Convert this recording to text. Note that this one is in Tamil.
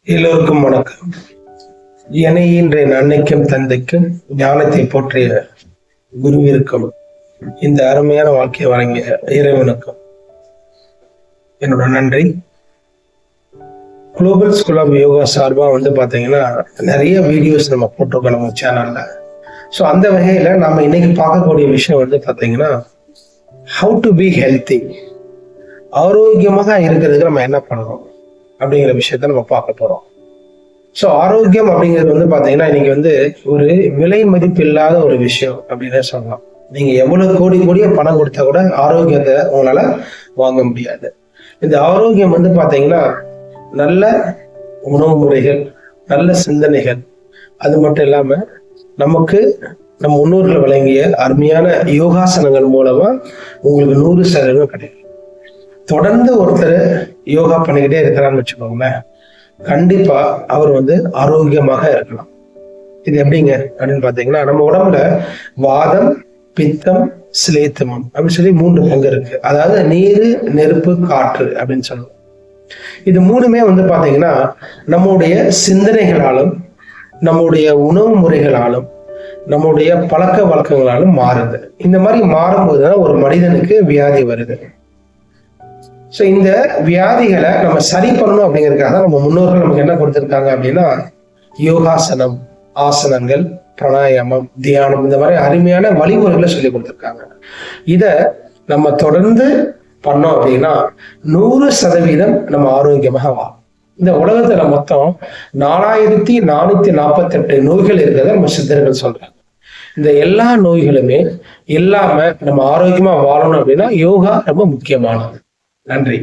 எல்லோருக்கும் வணக்கம். இன்றைய அன்னைக்கும் தந்தைக்கும் ஞானத்தை போற்றிய குருவிற்கும் இந்த அருமையான வாழ்க்கையை வழங்கிய இறைவனுக்கும் என்னோட நன்றி. குளோபல் ஸ்கூல் ஆஃப் யோகா சார்பா பாத்தீங்கன்னா நிறைய வீடியோஸ் நம்ம போட்டிருக்கோம் நம்ம சேனல்ல. ஸோ அந்த வகையில நம்ம இன்னைக்கு பார்க்கக்கூடிய விஷயம் பாத்தீங்கன்னா ஹவு டு பி ஹெல்த்தி, ஆரோக்கியமாக இருக்கிறதுக்கு நம்ம என்ன பண்ணணும் அப்படிங்கிற விஷயத்த நம்ம பார்க்க போறோம். ஸோ ஆரோக்கியம் அப்படிங்கிறது பாத்தீங்கன்னா இன்னைக்கு ஒரு விலை மதிப்பு இல்லாத ஒரு விஷயம் அப்படின்னு சொல்லலாம். நீங்க எவ்வளவு கோடிய பணம் கொடுத்தா கூட ஆரோக்கியத்தை உங்களால வாங்க முடியாது. இந்த ஆரோக்கியம் பாத்தீங்கன்னா நல்ல உணவு முறைகள், நல்ல சிந்தனைகள், அது மட்டும் இல்லாம நமக்கு நம்ம முன்னோர்கள் வழங்கிய அருமையான யோகாசனங்கள் மூலமா உங்களுக்கு 100% கிடைக்கும். தொடர்ந்து ஒருத்தர் யோகா பண்ணிக்கிட்டே இருக்கிறான்னு வச்சுக்கோங்களேன், கண்டிப்பா அவர் ஆரோக்கியமாக இருக்கலாம். இது எப்படிங்க அப்படின்னு பாத்தீங்கன்னா, நம்ம உடம்புல வாதம், பித்தம், சிலேத்தமம் அப்படின்னு சொல்லி 3 பங்கு இருக்கு. அதாவது நீர், நெருப்பு, காற்று அப்படின்னு சொல்லுவோம். இது 3மே பாத்தீங்கன்னா நம்முடைய சிந்தனைகளாலும், நம்முடைய உணவு முறைகளாலும், நம்முடைய பழக்க வழக்கங்களாலும் மாறுது. இந்த மாதிரி மாறும்போதுதான் ஒரு மனிதனுக்கு வியாதி வருது. ஸோ இந்த வியாதிகளை நம்ம சரி பண்ணணும் அப்படிங்கிறதுக்காக நம்ம முன்னோர்கள் நமக்கு என்ன கொடுத்துருக்காங்க அப்படின்னா யோகாசனம், ஆசனங்கள், பிராணாயாமம், தியானம், இந்த மாதிரி அருமையான வழிமுறைகளை சொல்லி கொடுத்துருக்காங்க. இத நம்ம தொடர்ந்து பண்ணோம் அப்படின்னா 100% நம்ம ஆரோக்கியமாக வாழும். இந்த உலகத்துல மொத்தம் 4448 நோய்கள் இருக்கிறத நம்ம சித்தர்கள் சொல்றாங்க. இந்த எல்லா நோய்களுமே இல்லாம நம்ம ஆரோக்கியமா வாழணும் அப்படின்னா யோகா ரொம்ப முக்கியமானது. நன்றி.